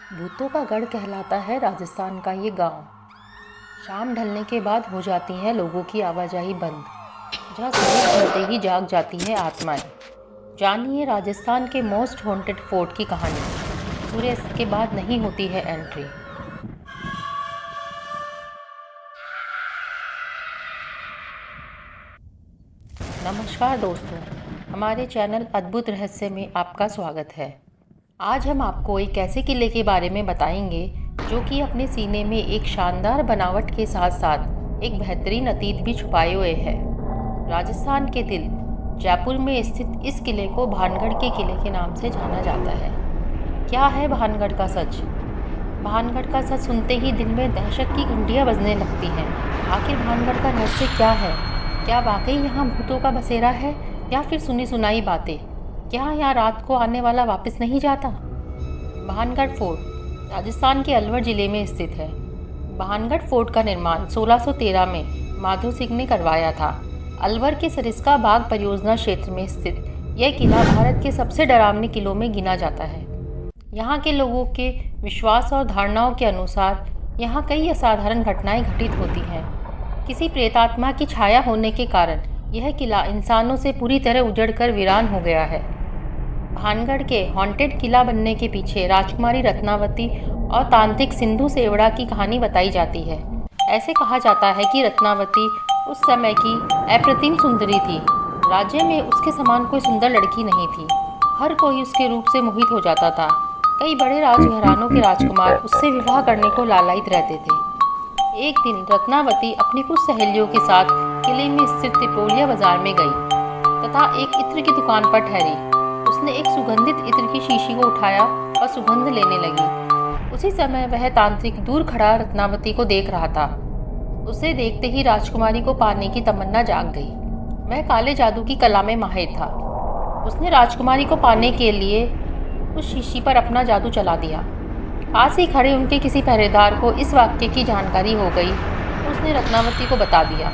भूतों का गढ़ कहलाता है राजस्थान का ये गांव। शाम ढलने के बाद हो जाती है लोगों की आवाजाही बंद, जहाँ सूरज ढलते ही जाग जाती है आत्माएं। जानिए राजस्थान के मोस्ट हॉन्टेड फोर्ट की कहानी। सूर्यास्त के बाद नहीं होती है एंट्री। नमस्कार दोस्तों, हमारे चैनल अद्भुत रहस्य में आपका स्वागत है। आज हम आपको एक ऐसे किले के बारे में बताएंगे जो कि अपने सीने में एक शानदार बनावट के साथ साथ एक बेहतरीन अतीत भी छुपाए हुए है। राजस्थान के दिल जयपुर में स्थित इस किले को भानगढ़ के किले के नाम से जाना जाता है। क्या है भानगढ़ का सच? भानगढ़ का सच सुनते ही दिल में दहशत की घंटियां बजने लगती हैं। आखिर भानगढ़ का रहस्य क्या है? क्या वाकई यहाँ भूतों का बसेरा है या फिर सुनी सुनाई बातें? क्या यहाँ रात को आने वाला वापस नहीं जाता? भानगढ़ फोर्ट राजस्थान के अलवर जिले में स्थित है। भानगढ़ फोर्ट का निर्माण 1613 में माधो सिंह ने करवाया था। अलवर के सरिस्का बाग परियोजना क्षेत्र में स्थित यह किला भारत के सबसे डरावने किलों में गिना जाता है। यहाँ के लोगों के विश्वास और धारणाओं के अनुसार यहाँ कई असाधारण घटनाएं घटित होती हैं। किसी प्रेतात्मा की छाया होने के कारण यह किला इंसानों से पूरी तरह उजड़कर वीरान हो गया है। भानगढ़ के हॉन्टेड किला बनने के पीछे राजकुमारी रत्नावती और तांत्रिक सिंधु सेवड़ा की कहानी बताई जाती है। ऐसे कहा जाता है कि रत्नावती उस समय की अप्रतिम सुंदरी थी। राज्य में उसके समान कोई सुंदर लड़की नहीं थी। हर कोई उसके रूप से मोहित हो जाता था। कई बड़े राजघरानों के राजकुमार उससे विवाह करने को लालायित रहते थे। एक दिन रत्नावती अपनी कुछ सहेलियों के साथ किले में स्थित तिपोलिया बाजार में गई तथा एक इत्र की दुकान पर ठहरी। उसने एक सुगंधित इत्र की शीशी को उठाया और सुगंध लेने लगी। उसी समय वह तांत्रिक दूर खड़ा रत्नावती को देख रहा था। उसे देखते ही राजकुमारी को पाने की तमन्ना जाग गई। वह काले जादू की कला में माहिर था। उसने राजकुमारी को पाने के लिए उस शीशी पर अपना जादू चला दिया। पास ही खड़े उनके किसी पहरेदार को इस वाक्य की जानकारी हो गई तो उसने रत्नावती को बता दिया।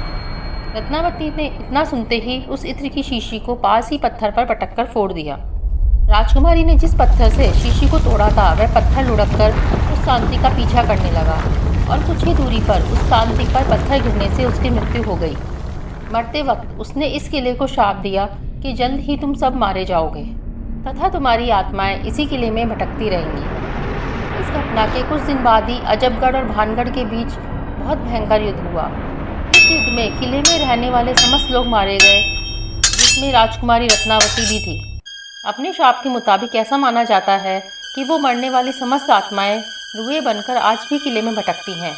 रत्नावती ने इतना सुनते ही उस इत्र की शीशी को पास ही पत्थर पर पटककर फोड़ दिया। राजकुमारी ने जिस पत्थर से शीशी को तोड़ा था वह पत्थर लुढ़ककर उस तांत्रिक का पीछा करने लगा और कुछ ही दूरी पर उस तांत्रिक पर पत्थर गिरने से उसकी मृत्यु हो गई। मरते वक्त उसने इस किले को शाप दिया कि जल्द ही तुम सब मारे जाओगे तथा तुम्हारी आत्माएं इसी किले में भटकती रहेंगी। इस घटना के कुछ दिन बाद ही अजबगढ़ और भानगढ़ के बीच बहुत भयंकर युद्ध हुआ। इस युद्ध में किले में रहने वाले समस्त लोग मारे गए, जिसमें राजकुमारी रत्नावती भी थी। अपने शाप के मुताबिक ऐसा माना जाता है कि वो मरने वाली समस्त आत्माएं रुएं बनकर आज भी किले में भटकती हैं।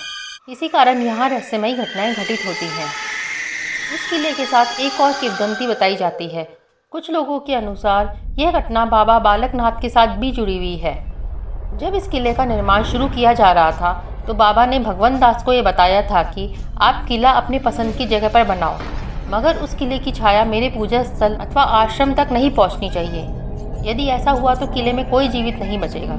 इसी कारण यहाँ रहस्यमयी घटनाएं घटित होती हैं। इस किले के साथ एक और किंवदंती बताई जाती है। कुछ लोगों के अनुसार यह घटना बाबा बालकनाथ के साथ भी जुड़ी हुई है। जब इस किले का निर्माण शुरू किया जा रहा था तो बाबा ने भगवंत दास को ये बताया था कि आप किला अपने पसंद की जगह पर बनाओ, मगर उस किले की छाया मेरे पूजा स्थल अथवा आश्रम तक नहीं पहुंचनी चाहिए। यदि ऐसा हुआ तो किले में कोई जीवित नहीं बचेगा।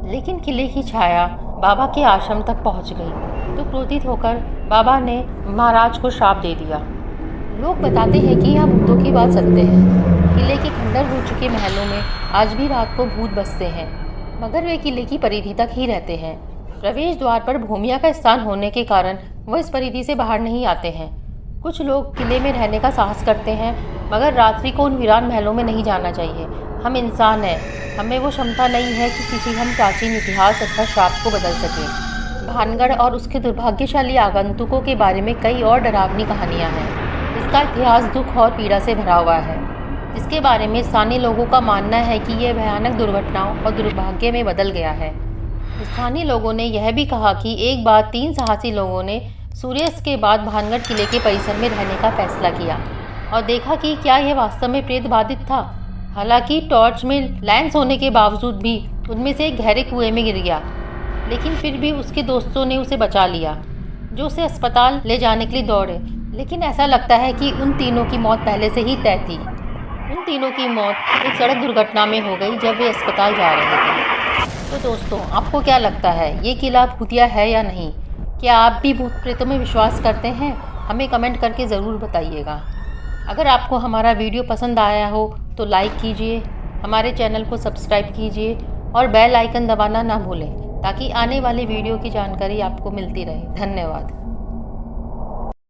लेकिन किले की छाया बाबा के आश्रम तक पहुंच गई तो क्रोधित होकर बाबा ने महाराज को श्राप दे दिया। लोग बताते हैं कि यह भूतों की बात सत्य है। किले के खंडर हो चुके महलों में आज भी रात को भूत बसते हैं, मगर वे किले की परिधि तक ही रहते हैं। प्रवेश द्वार पर भूमिया का स्थान होने के कारण वह इस परिधि से बाहर नहीं आते हैं। कुछ लोग किले में रहने का साहस करते हैं, मगर रात्रि को उन वीरान महलों में नहीं जाना चाहिए। हम इंसान हैं, हमें वो क्षमता नहीं है कि किसी हम प्राचीन इतिहास अथवा श्राप को बदल सकें। भानगढ़ और उसके दुर्भाग्यशाली आगंतुकों के बारे में कई और डरावनी कहानियाँ हैं। इसका इतिहास दुख और पीड़ा से भरा हुआ है, जिसके बारे में स्थानीय लोगों का मानना है कि यह भयानक दुर्घटनाओं और दुर्भाग्य में बदल गया है। स्थानीय लोगों ने यह भी कहा कि एक बार 3 साहसी लोगों ने सूर्यास्त के बाद भानगढ़ किले के परिसर में रहने का फैसला किया और देखा कि क्या यह वास्तव में प्रेत बाधित था। हालांकि टॉर्च में लेंस होने के बावजूद भी उनमें से एक गहरे कुएं में गिर गया, लेकिन फिर भी उसके दोस्तों ने उसे बचा लिया, जो उसे अस्पताल ले जाने के लिए दौड़े। लेकिन ऐसा लगता है कि उन तीनों की मौत पहले से ही तय थी। उन तीनों की मौत एक सड़क दुर्घटना में हो गई जब वे अस्पताल जा रहे थे। तो दोस्तों, आपको क्या लगता है, ये किला भूतिया है या नहीं? क्या आप भी भूत प्रेतों में विश्वास करते हैं? हमें कमेंट करके ज़रूर बताइएगा। अगर आपको हमारा वीडियो पसंद आया हो तो लाइक कीजिए, हमारे चैनल को सब्सक्राइब कीजिए और बेल आइकन दबाना ना भूलें ताकि आने वाले वीडियो की जानकारी आपको मिलती रहे। धन्यवाद।